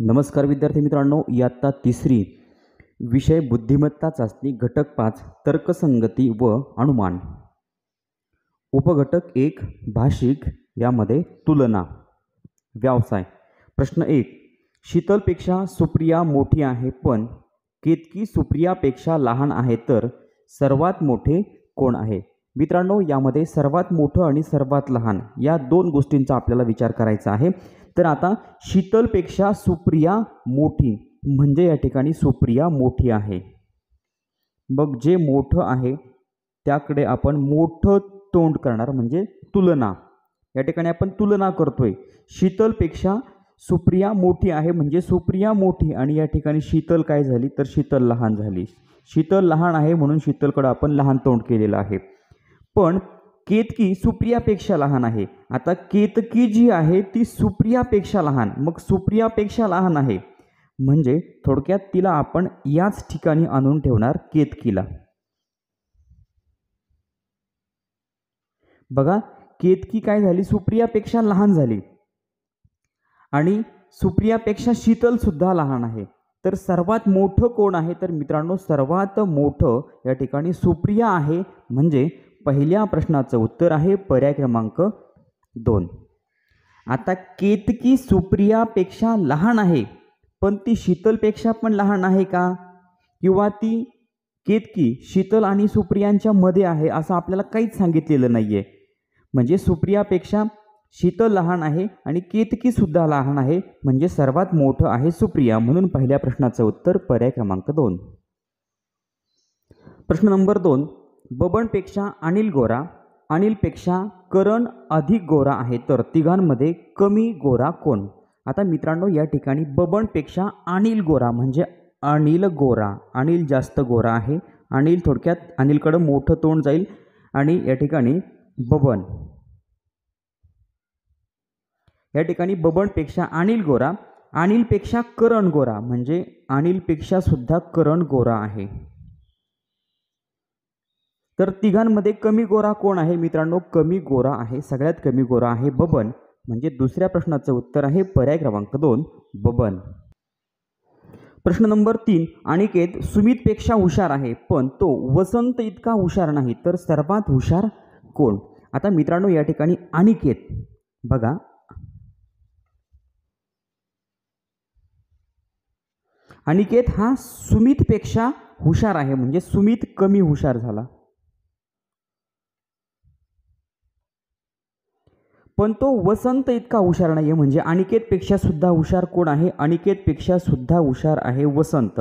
नमस्कार विद्यार्थी मित्रांनो, इयत्ता तिसरी विषय बुद्धिमत्ता चाचणी घटक 5 तर्कसंगती व अनुमान. उपघटक 1 भाषिक, यामध्ये तुलना. व्यवसाय. प्रश्न 1. शीतलपेक्षा सुप्रिया मोठी आहे, पण केतकी सुप्रियापेक्षा लहान आहे, तर सर्वात मोठे कोण आहे? मित्रांनो, यामध्ये सर्वात मोठं आणि सर्वात लहान या दोन गोष्टींचा आपल्याला विचार करायचा आहे. तर आता शीतलपेक्षा सुप्रिया मोठी म्हणजे या ठिकाणी सुप्रिया मोठी आहे. मग जे मोठं आहे त्याकडे आपण मोठं तोंड करणार म्हणजे तुलना. या ठिकाणी आपण तुलना करतोय. शीतलपेक्षा सुप्रिया मोठी आहे म्हणजे सुप्रिया मोठी, आणि या ठिकाणी शीतल काय झाली तर शीतल लहान झाली. शीतल लहान आहे म्हणून शीतलकडे आपण लहान तोंड केलेलं आहे. पण केतकी सुप्रियापेक्षा लहान आहे. आता केतकी जी आहे ती सुप्रियापेक्षा लहान, मग सुप्रियापेक्षा लहान आहे म्हणजे थोडक्यात तिला आपण याच ठिकाणी आणून ठेवणार केतकीला. बघा, केतकी काय झाली सुप्रियापेक्षा लहान झाली आणि सुप्रियापेक्षा शीतल सुद्धा लहान आहे. तर सर्वात मोठं कोण आहे? तर मित्रांनो, सर्वात मोठं या ठिकाणी सुप्रिया आहे म्हणजे पहिल्या प्रश्नाचं उत्तर आहे पर्याय क्रमांक 2. आता केतकी सुप्रियापेक्षा लहान आहे, पण ती शीतलपेक्षा पण लहान आहे का? किंवा ती केतकी शीतल आणि सुप्रियांच्या मध्ये आहे असं आपल्याला काहीच सांगितलेलं नाहीये. म्हणजे सुप्रियापेक्षा शीतल लहान आहे आणि केतकी सुद्धा लहान आहे म्हणजे सर्वात मोठं आहे सुप्रिया. म्हणून पहिल्या प्रश्नाचं उत्तर पर्याय क्रमांक 2. प्रश्न नंबर 2. बबनपेक्षा अनिल गोरा, अनिलपेक्षा करण अधिक गोरा आहे, तर तिघांमध्ये कमी गोरा कोण? आता मित्रांनो, या ठिकाणी बबनपेक्षा अनिल गोरा म्हणजे अनिल गोरा. अनिल जास्त गोरा आहे. अनिल थोडक्यात अनिलकडे मोठं तोंड जाईल आणि या ठिकाणी बबन, या ठिकाणी बबनपेक्षा अनिल गोरा, अनिलपेक्षा करण गोरा म्हणजे अनिलपेक्षा सुद्धा करण गोरा आहे. तर तिघांमध्ये कमी गोरा कोण आहे? मित्रांनो, कमी गोरा आहे, सगळ्यात कमी गोरा आहे बबन. म्हणजे दुसऱ्या प्रश्नाचं उत्तर आहे पर्याय क्रमांक 2 बबन. प्रश्न नंबर 3. अनिकेत सुमितपेक्षा हुशार आहे, पण तो वसंत इतका हुशार नाही, तर सर्वात हुशार कोण? आता मित्रांनो, या ठिकाणी अनिकेत, बघा, अनिकेत हा सुमितपेक्षा हुशार आहे म्हणजे सुमित कमी हुशार झाला, पण तो वसंत इतका हुशार नाही म्हणजे अनिकेतपेक्षा सुद्धा हुशार कोण आहे? अनिकेतपेक्षा सुद्धा हुशार आहे वसंत.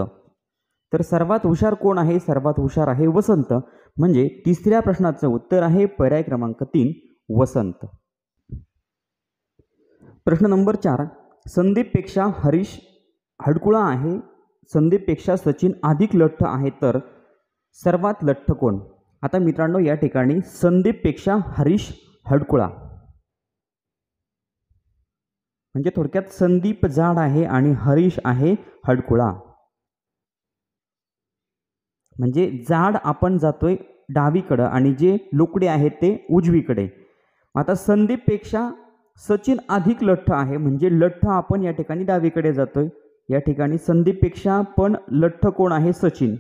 तर सर्वात हुशार कोण आहे? सर्वात हुशार आहे वसंत. म्हणजे तिसऱ्या प्रश्नाचं उत्तर आहे पर्याय क्रमांक 3 वसंत. प्रश्न नंबर 4. संदीपपेक्षा हरीश हडकुळा आहे, संदीपपेक्षा सचिन अधिक लठ्ठ आहे, तर सर्वात लठ्ठ कोण? आता मित्रांनो, या ठिकाणी संदीपपेक्षा हरीश हडकुळा म्हणजे थोडक्यात संदीप जाड आहे आणि हरीश आहे हडकुळा. म्हणजे जाड आपण जातोय डावीकडे आणि जे लुकडे आहेत ते उजवीकडे. आता संदीपपेक्षा सचिन अधिक लठ्ठ आहे म्हणजे लठ्ठ आपण या ठिकाणी डावीकडे जातोय. या ठिकाणी संदीपपेक्षा पण लठ्ठ कोण आहे? सचिन.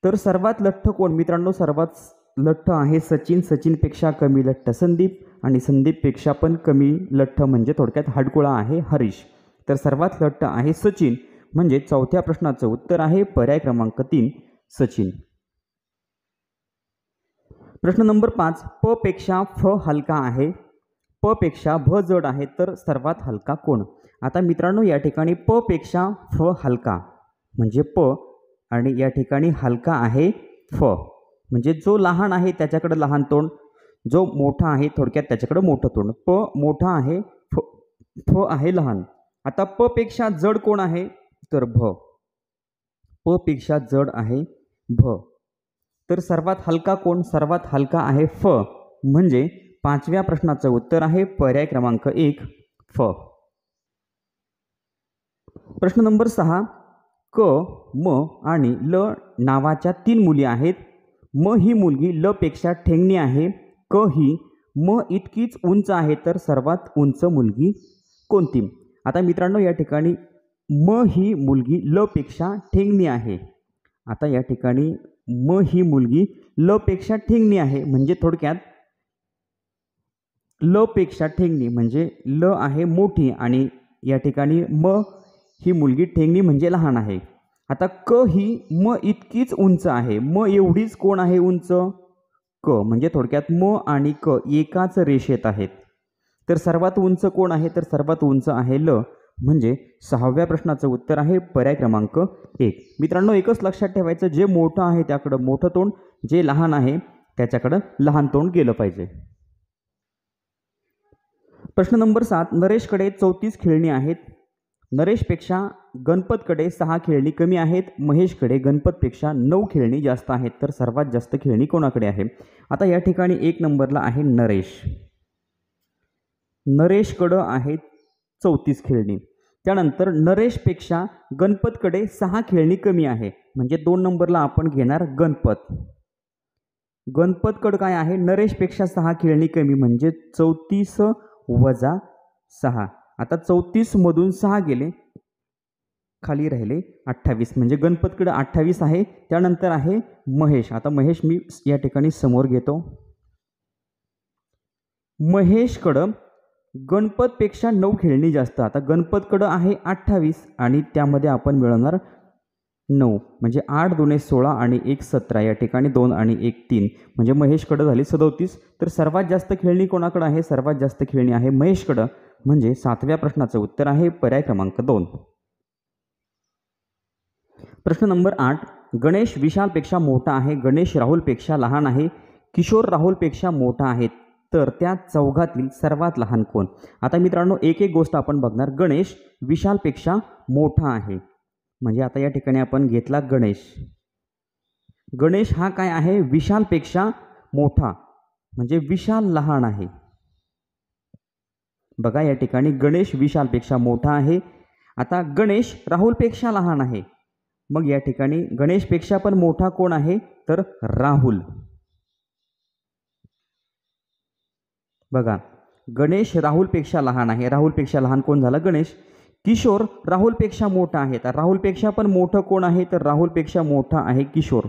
तर सर्वात लठ्ठ कोण? मित्रांनो, सर्वात लठ्ठ आहे सचिन. सचिनपेक्षा कमी लठ्ठ संदीप आणि संदीपपेक्षा पण कमी लठ्ठ म्हणजे थोडक्यात हडकुळा आहे हरीश. तर सर्वात लठ्ठ आहे सचिन म्हणजे चौथ्या प्रश्नाचं उत्तर आहे पर्याय क्रमांक 3 सचिन. प्रश्न नंबर 5. प पेक्षा फ हलका आहे, प पेक्षा भ जड आहे, तर सर्वात हलका कोण? आता मित्रांनो, या ठिकाणी प पेक्षा फ हलका म्हणजे प आणि या ठिकाणी हलका आहे फ. म्हणजे जो लहान आहे त्याच्याकडे लहान तोंड, जो मोठा आहे थोडक्यात त्याच्याकडे मोठं तोंड. प मोठा आहे, फ आहे लहान. आता प पेक्षा जड कोण आहे? तर भ. प पेक्षा जड आहे भ. तर सर्वात हलका कोण? सर्वात हलका आहे फ. म्हणजे पाचव्या प्रश्नाचं उत्तर आहे पर्याय क्रमांक 1 फ. प्रश्न नंबर 6. क, म आणि ल नावाच्या 3 मुली आहेत. म ही मुलगी ल पेक्षा ठेंगणी आहे, क ही म इतकीच उंच आहे तर सर्वात उंच मुलगी कोणती? आता मित्रांनो या ठिकाणी म ही मुलगी ल पेक्षा ठेंगणी आहे. आता या ठिकाणी म ही मुलगी ल पेक्षा ठेंगणी आहे, म्हणजे थोडक्यात ल पेक्षा ठेंगणी म्हणजे ल आहे मोठी आणि या ठिकाणी म ही मुलगी ठेंगणी म्हणजे लहान आहे. आता क ही म इतकीच उंच आहे. म एवढीच कोण आहे उंच? क म्हणजे थोडक्यात म आणि क एकाच रेषेत आहेत. तर सर्वात उंच कोण आहे? तर सर्वात उंच आहे ल. म्हणजे 6व्या प्रश्नाचं उत्तर आहे पर्याय क्रमांक 1. मित्रांनो एकच लक्षात ठेवायचं, जे मोठं आहे त्याकडं मोठं तोंड, जे लहान आहे त्याच्याकडं लहान तोंड गेलं पाहिजे. प्रश्न नंबर 7. नरेशकडे 34 खेळणी आहेत. नरेशपेक्षा गणपतकडे 6 खेळणी कमी आहेत. महेशकडे गणपतपेक्षा 9 खेळणी जास्त आहेत. तर सर्वात जास्त खेळणी कोणाकडे आहे? आता या ठिकाणी 1 नंबरला आहे नरेश. नरेशकडं आहेत 34 खेळणी. त्यानंतर नरेशपेक्षा गणपतकडे 6 खेळणी कमी आहे, म्हणजे 2 नंबरला आपण घेणार गणपत. गणपतकडं काय आहे? नरेशपेक्षा 6 खेळणी कमी म्हणजे 34 वजा 6. आता 34 मधून 6 गेले, खाली राहिले 28, म्हणजे गणपतकडे 28 आहे. त्यानंतर आहे महेश. आता महेश मी या ठिकाणी समोर घेतो. महेशकडं गणपतपेक्षा 9 खेळणी जास्त. आता गणपतकडं आहे 28 आणि त्यामध्ये आपण मिळवणार 9, म्हणजे 8 दुणे 16 आणि 1 17. या ठिकाणी 2 आणि 1 3, म्हणजे महेशकडं झाली 37. तर सर्वात जास्त खेळणी कोणाकडं आहे? सर्वात जास्त खेळणी आहे महेशकडं, म्हणजे 7व्या प्रश्नाचं उत्तर आहे पर्याय क्रमांक 2. प्रश्न नंबर 8. गणेश विशालपेक्षा मोठा आहे. गणेश राहुलपेक्षा लहान आहे. किशोर राहुलपेक्षा मोठा आहे. तर त्या चौघातील सर्वात लहान कोण? आता मित्रांनो एक एक गोष्ट आपण बघणार. गणेश विशालपेक्षा मोठा आहे, म्हणजे आता या ठिकाणी आपण घेतला गणेश. गणेश हा काय आहे? विशालपेक्षा मोठा, म्हणजे विशाल लहान आहे. बघा या ठिकाणी गणेश विशालपेक्षा मोठा आहे. आता गणेश राहुलपेक्षा लहान आहे, मग या ठिकाणी गणेशपेक्षा पण मोठा कोण आहे? तर राहुल. बघा गणेश राहुलपेक्षा लहान आहे. राहुलपेक्षा लहान कोण झाला? गणेश. किशोर राहुलपेक्षा मोठा आहे. तर राहुलपेक्षा पण मोठं कोण आहे? तर राहुलपेक्षा मोठा आहे किशोर.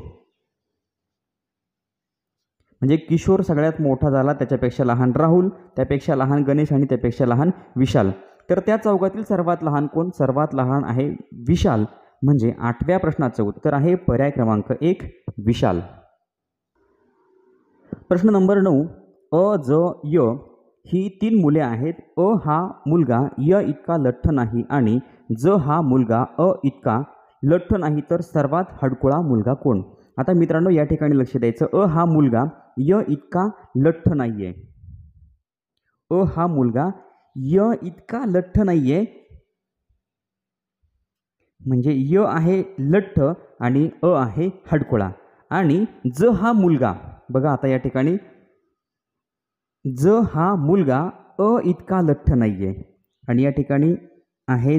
म्हणजे किशोर सगळ्यात मोठा झाला, त्याच्यापेक्षा लहान राहुल, त्यापेक्षा लहान गणेश आणि त्यापेक्षा लहान विशाल. तर त्या चौघातील सर्वात लहान कोण? सर्वात लहान आहे विशाल, म्हणजे 8व्या प्रश्नाचं उत्तर आहे पर्याय क्रमांक 1 विशाल. प्रश्न नंबर 9. अ, ज, य ही 3 मुले आहेत. अ हा मुलगा य इतका लठ्ठ नाही आणि ज हा मुलगा अ इतका लठ्ठ नाही. तर सर्वात हडकुळा मुलगा कोण? आता मित्रांनो या ठिकाणी लक्ष द्यायचं. अ हा मुलगा य इतका लठ्ठ नाहीये. अ हा मुलगा य इतका लठ्ठ नाहीये, म्हणजे य आहे लठ्ठ आणि अ आहे हडकुळा. आणि ज हा मुलगा, बघा आता या ठिकाणी ज हा मुलगा अ इतका लठ्ठ नाहीये आणि या ठिकाणी आहे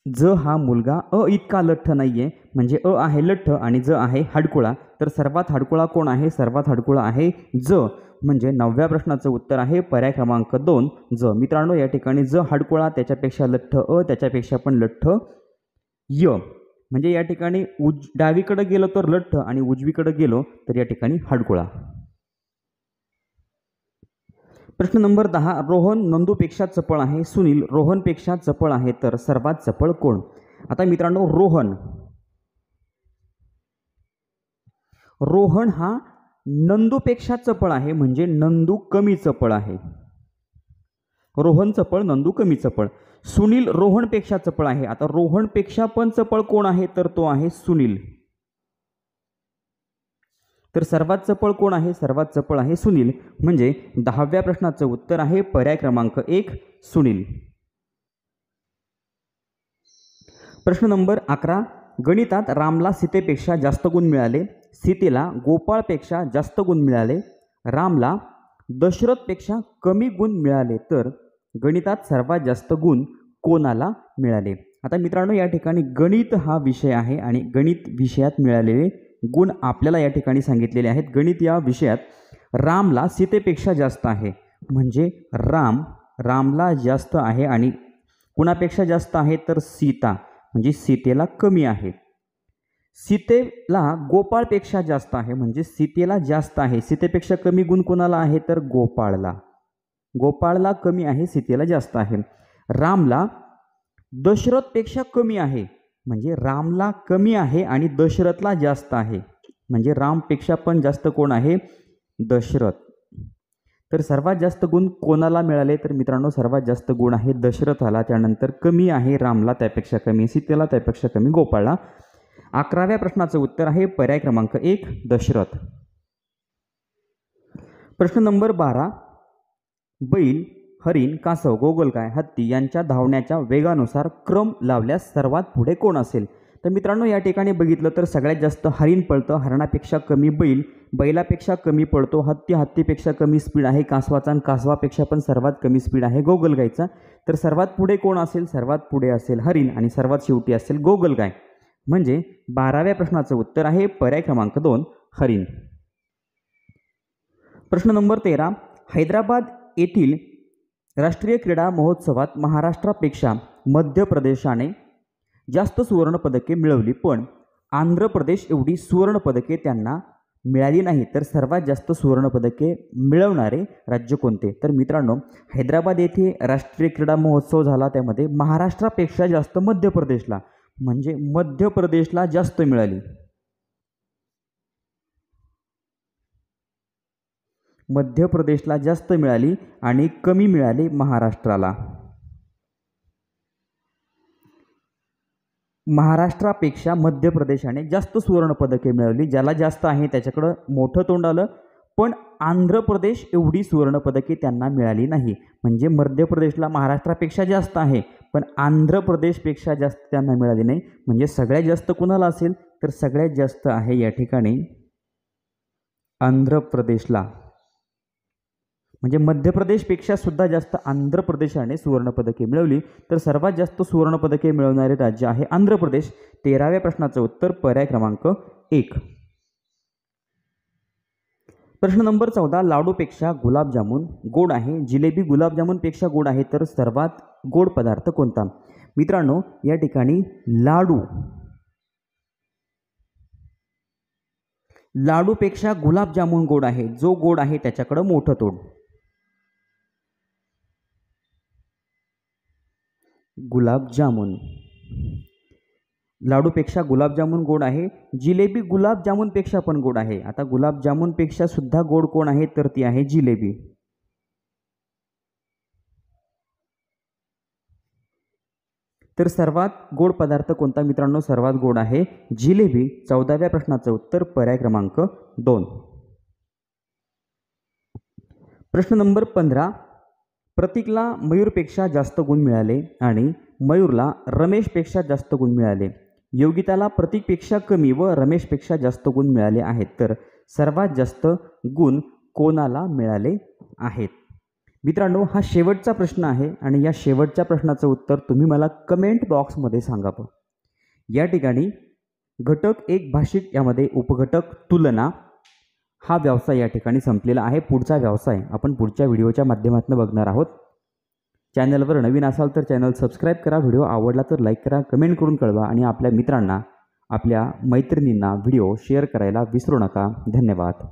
ज हा मुलगा अ इतका लठ्ठ नाहीये, म्हणजे अ आहे लठ्ठ आणि ज आहे हडकुळा. तर सर्वात हडकुळा कोण आहे? सर्वात हडकुळा आहे ज, म्हणजे 9व्या प्रश्नाचं उत्तर आहे पर्याय क्रमांक 2 ज. मित्रांनो या ठिकाणी ज हडकुळा, त्याच्यापेक्षा लठ्ठ अ, त्याच्यापेक्षा पण लठ्ठ य, म्हणजे या ठिकाणी डावीकडे गेलो तर लठ्ठ आणि उजवीकडे गेलो तर या ठिकाणी हडकुळा. प्रश्न नंबर 10. रोहन नंदूपेक्षा चपळ आहे. सुनील रोहनपेक्षा चपळ आहे. तर सर्वात चपळ कोण? आता मित्रांनो रोहन हा नंदूपेक्षा चपळ आहे, म्हणजे नंदू कमी चपळ आहे. रोहन चपळ, नंदू कमी चपळ. सुनील रोहनपेक्षा चपळ आहे. आता रोहनपेक्षा पण चपळ कोण आहे? तर तो आहे सुनील. तर सर्वात चपळ कोण आहे? सर्वात चपळ आहे सुनील, म्हणजे 10व्या प्रश्नाचं उत्तर आहे पर्याय क्रमांक 1 सुनील. प्रश्न नंबर 11. गणितात रामला सीतेपेक्षा जास्त गुण मिळाले. सीतेला गोपाळपेक्षा जास्त गुण मिळाले. रामला दशरथपेक्षा कमी गुण मिळाले. तर गणितात सर्वात जास्त गुण कोणाला मिळाले? आता मित्रांनो या ठिकाणी गणित हा विषय आहे आणि गणित विषयात मिळालेले गुण आपल्याला या ठिकाणी सांगितलेले आहेत. गणित या विषयात रामला सीतेपेक्षा जास्त आहे म्हणजे रामला जास्त आहे आणि कुणापेक्षा जास्त आहे तर सीता म्हणजे सीतेला कमी आहे. सीतेला गोपाळपेक्षा जास्त आहे म्हणजे सीतेला जास्त आहे. सीतेपेक्षा कमी गुण कोणाला आहे तर गोपाळला कमी आहे, सीतेला जास्त आहे. रामला दशरथपेक्षा कमी आहे म्हणजे रामला कमी आहे आणि दशरथला जास्त आहे म्हणजे रामपेक्षा पण जास्त कोण आहे दशरथ. तर सर्वात जास्त गुण कोणाला मिळाले तर मित्रांनो सर्वात जास्त गुण आहे दशरथाला, त्यानंतर कमी आहे रामला, त्यापेक्षा कमी सीतेला, त्यापेक्षा कमी गोपाळला. 11व्या प्रश्नाचं उत्तर आहे पर्याय क्रमांक 1 दशरथ. प्रश्न नंबर 12. बैल, हरिण, कासव, गोगलगाय, हत्ती यांच्या धावण्याच्या वेगानुसार क्रम लावल्यास सर्वात पुढे कोण असेल? तर मित्रांनो या ठिकाणी बघितलं तर सगळ्यात जास्त हरिण पळतं, हरणापेक्षा कमी बैल, बैलापेक्षा कमी पळतो, हत्तीपेक्षा कमी स्पीड आहे कासवाचा आणि कासवापेक्षा पण सर्वात कमी स्पीड आहे गोगलगायचा. तर सर्वात पुढे कोण असेल? सर्वात पुढे असेल हरिण आणि सर्वात शेवटी असेल गोगलगाय. म्हणजे 12व्या प्रश्नाचं उत्तर आहे पर्याय क्रमांक 2 हरिण. प्रश्न नंबर 13. हैदराबाद येथील राष्ट्रीय क्रीडा महोत्सवात महाराष्ट्रापेक्षा मध्य प्रदेशाने जास्त सुवर्णपदके मिळवली पण आंध्र प्रदेश एवढी सुवर्णपदके त्यांना मिळाली नाही. तर सर्वात जास्त सुवर्णपदके मिळवणारे राज्य कोणते? तर मित्रांनो हैदराबाद येथे राष्ट्रीय क्रीडा महोत्सव झाला, त्यामध्ये महाराष्ट्रापेक्षा जास्त मध्य प्रदेशला म्हणजे मध्य प्रदेशला जास्त मिळाली. मध्य प्रदेशला जास्त मिळाली आणि कमी मिळाली महाराष्ट्राला. महाराष्ट्रापेक्षा मध्य प्रदेशाने जास्त सुवर्णपदके मिळवली. ज्याला जास्त आहे त्याच्याकडं मोठं तोंड आलं, पण आंध्र प्रदेश एवढी सुवर्णपदके त्यांना मिळाली नाही. म्हणजे मध्य प्रदेशला महाराष्ट्रापेक्षा जास्त आहे पण आंध्र प्रदेशपेक्षा जास्त त्यांना मिळाली नाही. म्हणजे सगळ्यात जास्त कुणाला असेल तर सगळ्यात जास्त आहे या ठिकाणी आंध्र प्रदेशला. म्हणजे मध्य प्रदेशपेक्षा सुद्धा जास्त आंध्र प्रदेशाने सुवर्णपदके मिळवली. तर सर्वात जास्त सुवर्णपदके मिळवणारे राज्य आहे आंध्र प्रदेश. 13व्या प्रश्नाचं उत्तर पर्याय क्रमांक 1. प्रश्न नंबर 14. लाडूपेक्षा गुलाबजामुन गोड आहे, जिलेबी गुलाबजामुनपेक्षा गोड आहे, तर सर्वात गोड पदार्थ कोणता? मित्रांनो या ठिकाणी लाडूपेक्षा गुलाबजामुन गोड आहे. जो गोड आहे त्याच्याकडे मोठं तोंड. गुलाबजामुन, लाडूपेक्षा गुलाबजामुन गोड आहे. जिलेबी गुलाबजामुनपेक्षा पण गोड आहे. आता गुलाबजामुनपेक्षा सुद्धा गोड कोण आहे तर ती आहे जिलेबी. तर सर्वात गोड पदार्थ कोणता मित्रांनो? सर्वात गोड आहे जिलेबी. 14व्या प्रश्नाचं उत्तर पर्याय क्रमांक 2. प्रश्न नंबर 15. प्रतीकला मयूरपेक्षा जास्त गुण मिळाले आणि मयूरला रमेशपेक्षा जास्त गुण मिळाले. योगिताला प्रतीकपेक्षा कमी व रमेशपेक्षा जास्त गुण मिळाले आहेत. तर सर्वात जास्त गुण कोणाला मिळाले आहेत? मित्रांनो हा शेवटचा प्रश्न आहे आणि या शेवटच्या प्रश्नाचं उत्तर तुम्ही मला कमेंट बॉक्समध्ये सांगावं. या ठिकाणी घटक 1 भाषिक यामध्ये उपघटक तुलना हा व्यवसाय या ठिकाणी संपलेला आहे. पुढचा व्यवसाय आपण पुढच्या व्हिडिओच्या माध्यमातून बघणार आहोत. चॅनलवर नवीन असाल तर चॅनल सबस्क्राईब करा, व्हिडिओ आवडला तर लाईक करा, कमेंट करून कळवा आणि आपल्या मित्रांना, आपल्या मैत्रिणींना व्हिडिओ शेअर करायला विसरू नका. धन्यवाद.